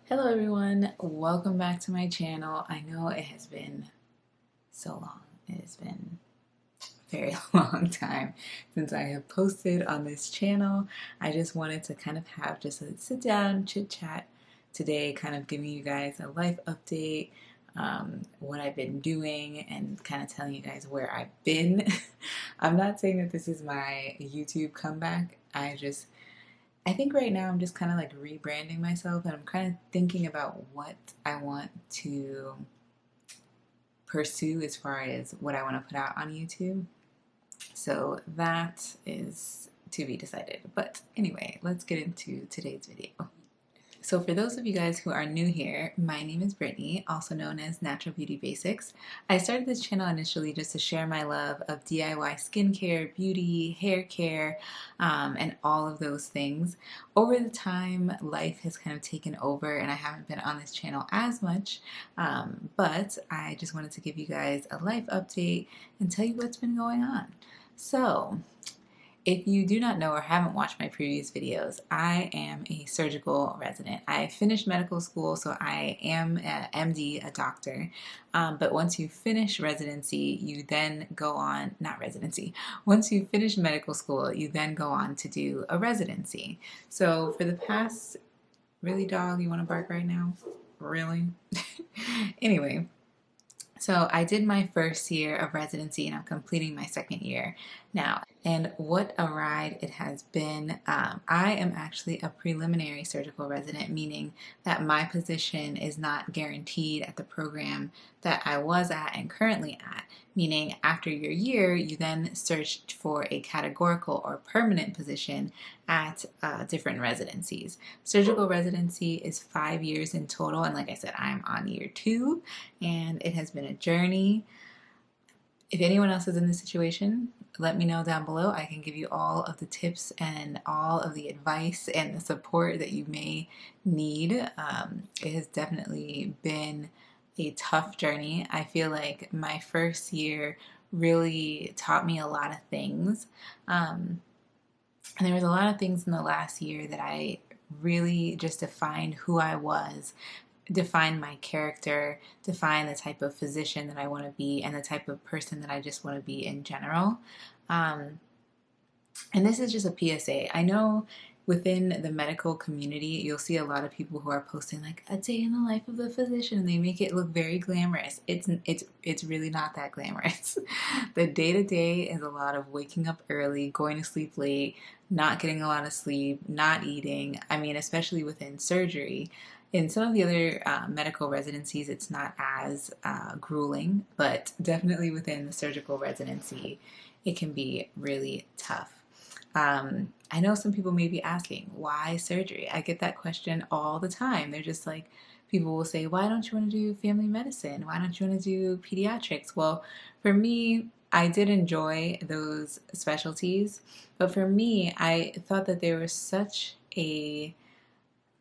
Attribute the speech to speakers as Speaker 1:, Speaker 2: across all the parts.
Speaker 1: Hello everyone, welcome back to my channel. I know it has been so long. It has been a very long time since I have posted on this channel. I just wanted to kind of have just a sit down chit chat today, kind of giving you guys a life update, what I've been doing, and kind of telling you guys where I've been. I'm not saying that this is my YouTube comeback. I think right now I'm just kind of like rebranding myself and I'm kind of thinking about what I want to pursue as far as what I want to put out on YouTube. So that is to be decided. But anyway, let's get into today's video. So for those of you guys who are new here, my name is Brittany, also known as Natural Beauty Basics. I started this channel initially just to share my love of DIY skincare, beauty, hair care, and all of those things. Over the time, life has kind of taken over and I haven't been on this channel as much, but I just wanted to give you guys a life update and tell you what's been going on. So, if you do not know or haven't watched my previous videos, I am a surgical resident. I finished medical school, so I am an MD, a doctor. But once you finish residency, you then go on, not residency, once you finish medical school, you then go on to do a residency. So for the past, really dog, you want to bark right now? Really? Anyway. So I did my first year of residency and I'm completing my second year now. And what a ride it has been. I am actually a preliminary surgical resident, meaning that my position is not guaranteed at the program that I was at and currently at, meaning after your year, you then search for a categorical or permanent position at different residencies. Surgical residency is 5 years in total, and like I said, I'm on year 2, and it has been a journey. If anyone else is in this situation, let me know down below. I can give you all of the tips and all of the advice and the support that you may need. It has definitely been a tough journey. I feel like my first year really taught me a lot of things. And there was a lot of things in the last year that I really just defined who I was, define my character, define the type of physician that I want to be, and the type of person that I just want to be in general. And this is just a PSA. I know within the medical community, you'll see a lot of people who are posting like a day in the life of a physician, and they make it look very glamorous. It's really not that glamorous. The day-to-day is a lot of waking up early, going to sleep late, not getting a lot of sleep, not eating. I mean, especially within surgery. In some of the other medical residencies, it's not as grueling, but definitely within the surgical residency, it can be really tough. I know some people may be asking, why surgery? I get that question all the time. They're just like, people will say, why don't you want to do family medicine? Why don't you want to do pediatrics? Well, for me, I did enjoy those specialties, but for me, I thought that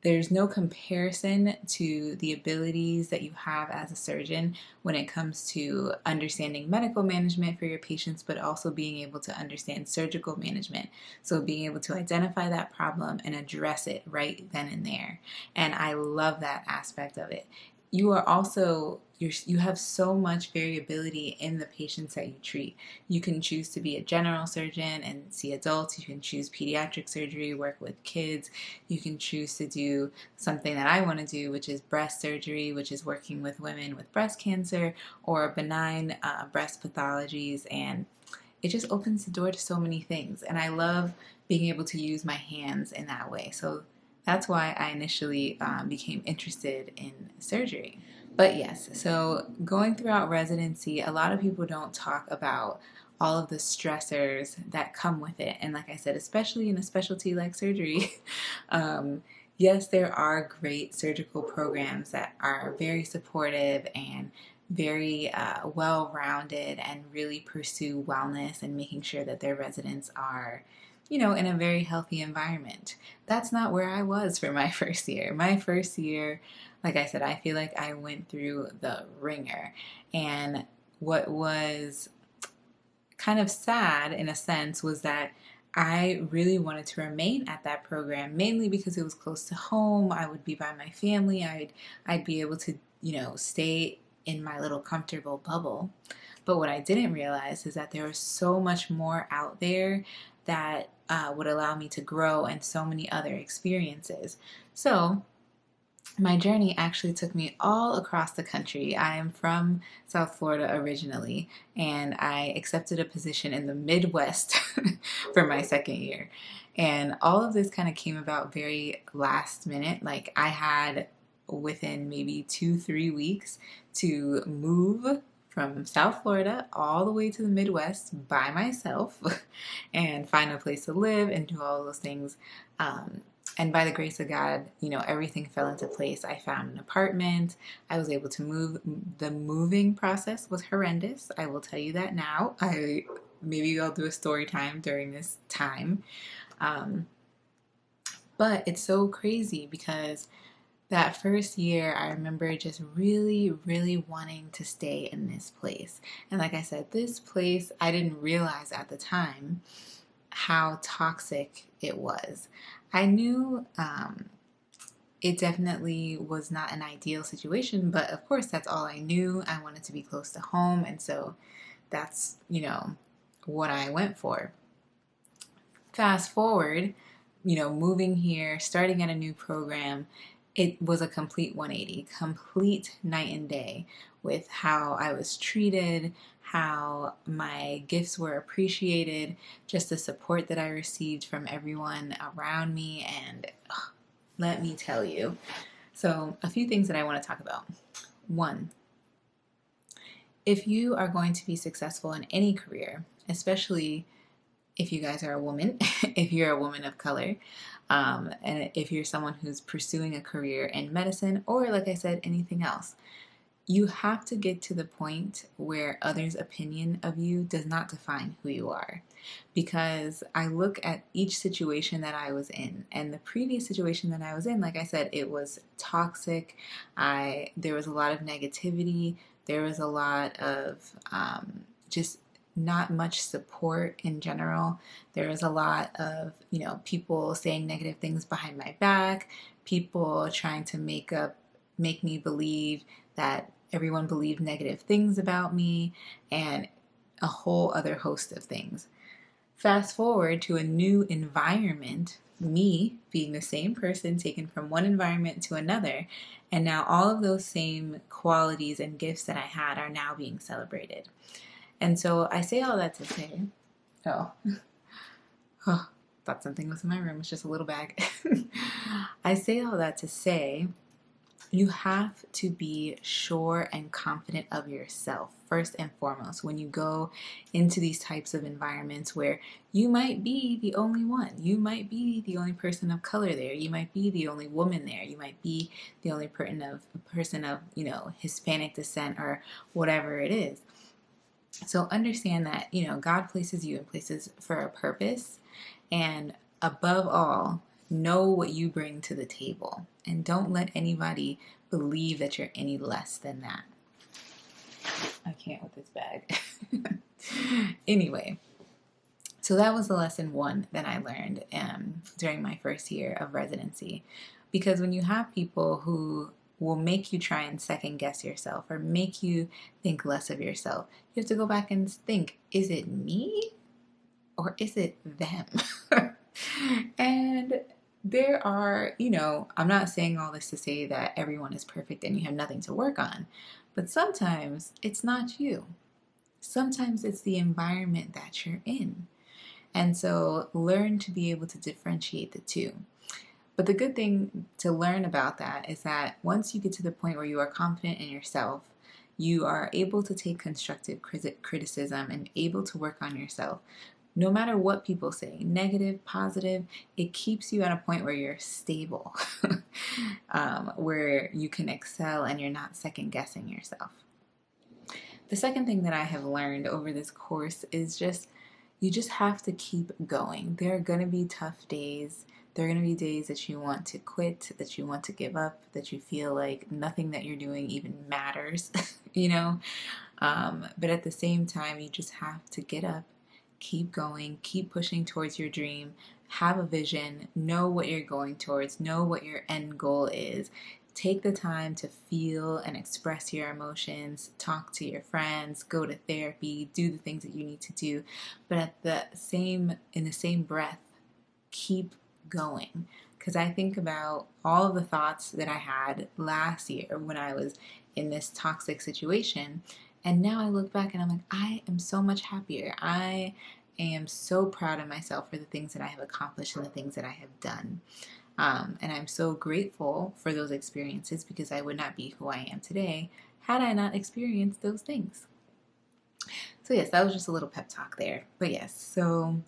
Speaker 1: there's no comparison to the abilities that you have as a surgeon when it comes to understanding medical management for your patients, but also being able to understand surgical management. So being able to identify that problem and address it right then and there. And I love that aspect of it. You are also, you have so much variability in the patients that you treat. You can choose to be a general surgeon and see adults. You can choose pediatric surgery, work with kids. You can choose to do something that I want to do, which is breast surgery, which is working with women with breast cancer or benign breast pathologies. And it just opens the door to so many things. And I love being able to use my hands in that way. So that's why I initially became interested in surgery. But yes, so going throughout residency, a lot of people don't talk about all of the stressors that come with it. And like I said, especially in a specialty like surgery, yes, there are great surgical programs that are very supportive and very well-rounded and really pursue wellness and making sure that their residents are in a very healthy environment. That's not where I was for my first year. My first year, like I said, I feel like I went through the ringer. And what was kind of sad in a sense was that I really wanted to remain at that program, mainly because it was close to home. I would be by my family. I'd be able to, stay in my little comfortable bubble. But what I didn't realize is that there was so much more out there that would allow me to grow and so many other experiences. So my journey actually took me all across the country. I am from South Florida originally, and I accepted a position in the Midwest for my second year. And all of this kind of came about very last minute. Like, I had within maybe 2, 3 weeks to move from South Florida all the way to the Midwest by myself and find a place to live and do all those things. And by the grace of God, everything fell into place. I found an apartment. I was able to move. The moving process was horrendous. I will tell you that now. Maybe I'll do a story time during this time. But it's so crazy because that first year, I remember just really, really wanting to stay in this place. And like I said, this place, I didn't realize at the time how toxic it was. I knew it definitely was not an ideal situation, but of course that's all I knew. I wanted to be close to home, and so that's, what I went for. Fast forward, moving here, starting at a new program, it was a complete 180, complete night and day with how I was treated, how my gifts were appreciated, just the support that I received from everyone around me. And let me tell you. So, a few things that I want to talk about. One, if you are going to be successful in any career, especially if you guys are a woman, if you're a woman of color, and if you're someone who's pursuing a career in medicine, or like I said, anything else, you have to get to the point where others' opinion of you does not define who you are. Because I look at each situation that I was in, and the previous situation that I was in, like I said, it was toxic. There was a lot of negativity. There was a lot of just not much support in general. There was a lot of, people saying negative things behind my back, people trying to make me believe that everyone believed negative things about me, and a whole other host of things. Fast forward to a new environment, me being the same person taken from one environment to another, and now all of those same qualities and gifts that I had are now being celebrated. And so I say all that to say, thought something was in my room. It's just a little bag. I say all that to say, you have to be sure and confident of yourself, first and foremost, when you go into these types of environments where you might be the only one. You might be the only person of color there. You might be the only woman there. You might be the only person of Hispanic descent or whatever it is. So understand that, God places you in places for a purpose, and above all, know what you bring to the table, and don't let anybody believe that you're any less than that. I can't with this bag. Anyway, so that was the lesson one that I learned during my first year of residency, because when you have people who will make you try and second guess yourself or make you think less of yourself, you have to go back and think, is it me or is it them? And there are, I'm not saying all this to say that everyone is perfect and you have nothing to work on, but sometimes it's not you. Sometimes it's the environment that you're in. And so learn to be able to differentiate the two. But the good thing to learn about that is that once you get to the point where you are confident in yourself, you are able to take constructive criticism and able to work on yourself. No matter what people say, negative, positive, it keeps you at a point where you're stable, where you can excel and you're not second guessing yourself. The second thing that I have learned over this course is you just have to keep going. There are going to be tough days. There are going to be days that you want to quit, that you want to give up, that you feel like nothing that you're doing even matters, But at the same time, you just have to get up, keep going, keep pushing towards your dream, have a vision, know what you're going towards, know what your end goal is. Take the time to feel and express your emotions, talk to your friends, go to therapy, do the things that you need to do. But in the same breath, keep going. Because I think about all of the thoughts that I had last year when I was in this toxic situation. And now I look back and I'm like, I am so much happier. I am so proud of myself for the things that I have accomplished and the things that I have done. And I'm so grateful for those experiences because I would not be who I am today had I not experienced those things. So yes, that was just a little pep talk there. But yes, so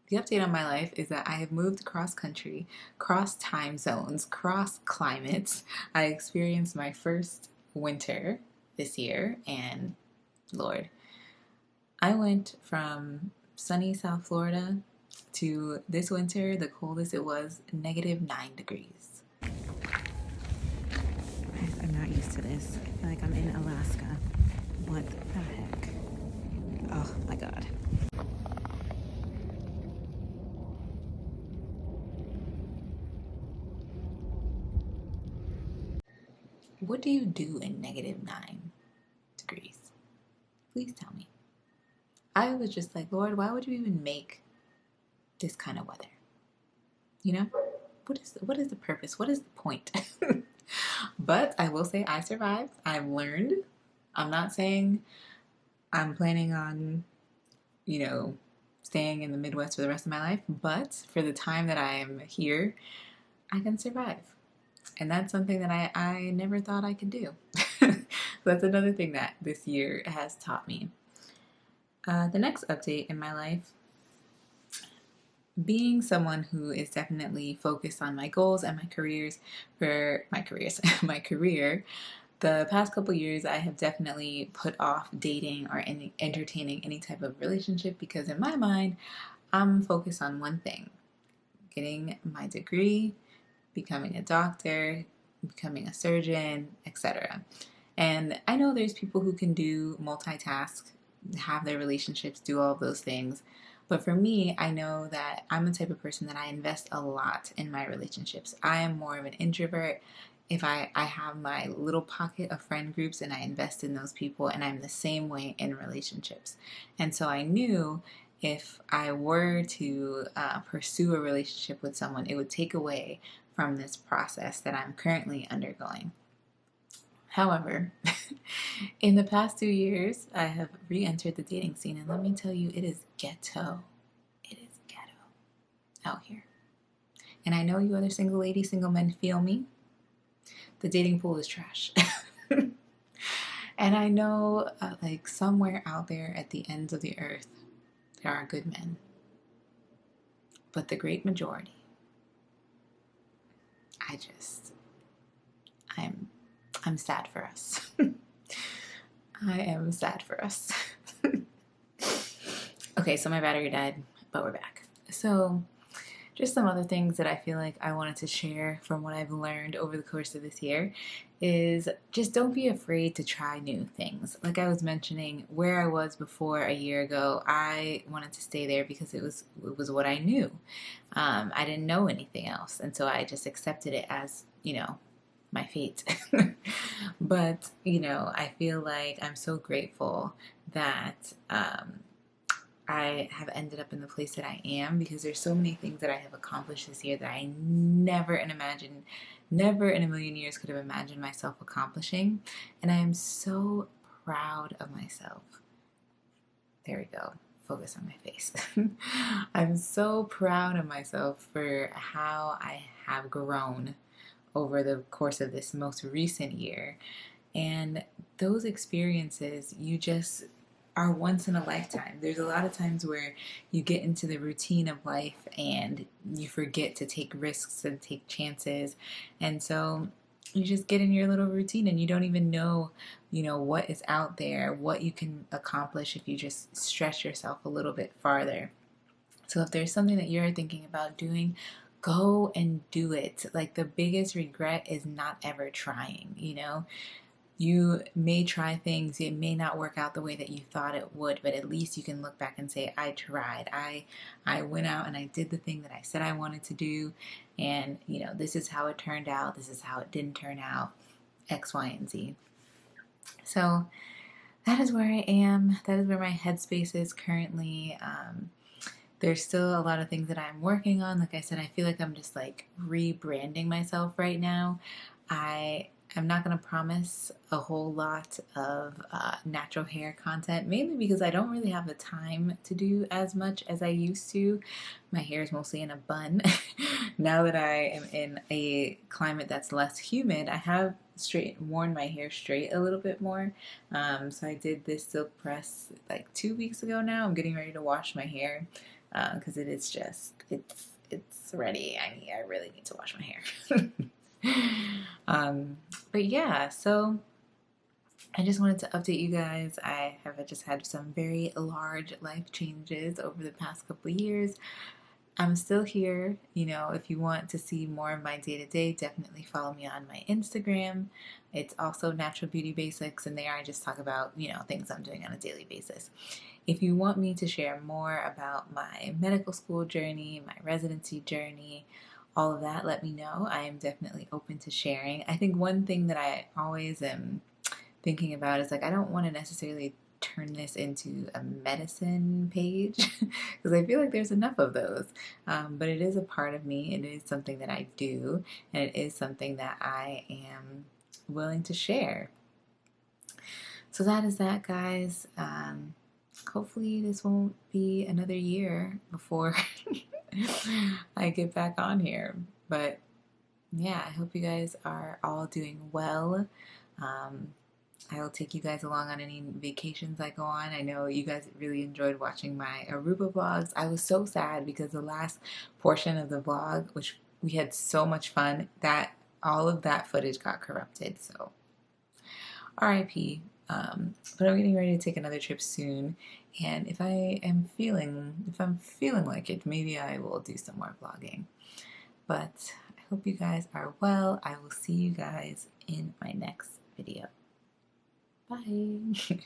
Speaker 1: the update on my life is that I have moved cross country, cross time zones, cross climates. I experienced my first winter this year, and Lord, I went from sunny South Florida to this winter, the coldest it was, -9 degrees. I'm not used to this. I feel like I'm in Alaska. What the heck? Oh my God. What do you do in -9 degrees? Please tell me. I was just like, Lord, why would you even make this kind of weather? You know? What is the purpose? What is the point? But I will say I survived. I've learned. I'm not saying I'm planning on, staying in the Midwest for the rest of my life, but for the time that I am here, I can survive. And that's something that I never thought I could do. That's another thing that this year has taught me. The next update in my life, being someone who is definitely focused on my goals and my career, the past couple years I have definitely put off dating or entertaining any type of relationship because in my mind, I'm focused on one thing: getting my degree, becoming a doctor, becoming a surgeon, etc. And I know there's people who can do multitask, have their relationships, do all of those things. But for me, I know that I'm the type of person that I invest a lot in my relationships. I am more of an introvert. If I have my little pocket of friend groups and I invest in those people, and I'm the same way in relationships. And so I knew if I were to pursue a relationship with someone, it would take away from this process that I'm currently undergoing. However, in the past 2 years, I have re-entered the dating scene, and let me tell you, it is ghetto. It is ghetto out here. And I know you other single ladies, single men feel me. The dating pool is trash. And I know, like somewhere out there at the ends of the earth, there are good men. But the great majority, I'm sad for us. I am sad for us. Okay, so my battery died, but we're back. So just some other things that I feel like I wanted to share from what I've learned over the course of this year is just don't be afraid to try new things. Like I was mentioning, where I was before a year ago, I wanted to stay there because it was what I knew. I didn't know anything else, and so I just accepted it as, my fate. But, I feel like I'm so grateful that I have ended up in the place that I am because there's so many things that I have accomplished this year that I never in a million years could have imagined myself accomplishing. And I am so proud of myself. There we go. Focus on my face. I'm so proud of myself for how I have grown over the course of this most recent year. And those experiences, you just are once in a lifetime. There's a lot of times where you get into the routine of life and you forget to take risks and take chances. And so you just get in your little routine and you don't even know, what is out there, what you can accomplish if you just stretch yourself a little bit farther. So if there's something that you're thinking about doing, go and do it. Like the biggest regret is not ever trying, You may try things, it may not work out the way that you thought it would, but at least you can look back and say, I tried. I went out and I did the thing that I said I wanted to do, and this is how it turned out, this is how it didn't turn out, X, Y, and Z. So that is where I am. That is where my headspace is currently. There's still a lot of things that I'm working on. Like I said, I feel like I'm just like rebranding myself right now. I'm not going to promise a whole lot of natural hair content, mainly because I don't really have the time to do as much as I used to. My hair is mostly in a bun. Now that I am in a climate that's less humid, I have worn my hair straight a little bit more. So I did this silk press like 2 weeks ago now. I'm getting ready to wash my hair because it is just, it's ready. I really need to wash my hair. But yeah, so I just wanted to update you guys. I have just had some very large life changes over the past couple of years. I'm still here. If you want to see more of my day-to-day, definitely follow me on my Instagram. It's also Natural Beauty Basics, and there I just talk about, things I'm doing on a daily basis. If you want me to share more about my medical school journey, my residency journey, all of that, let me know. I am definitely open to sharing. I think one thing that I always am thinking about is like, I don't want to necessarily turn this into a medicine page because I feel like there's enough of those. But it is a part of me. It is something that I do, and it is something that I am willing to share. So that is that, guys. Hopefully this won't be another year before I get back on here. But yeah, I hope you guys are all doing well. I will take you guys along on any vacations I go on. I know you guys really enjoyed watching my Aruba vlogs. I was so sad because the last portion of the vlog, which we had so much fun, that all of that footage got corrupted. So RIP. But I'm getting ready to take another trip soon, and if I'm feeling like it, maybe I will do some more vlogging. But I hope you guys are well. I will see you guys in my next video. Bye.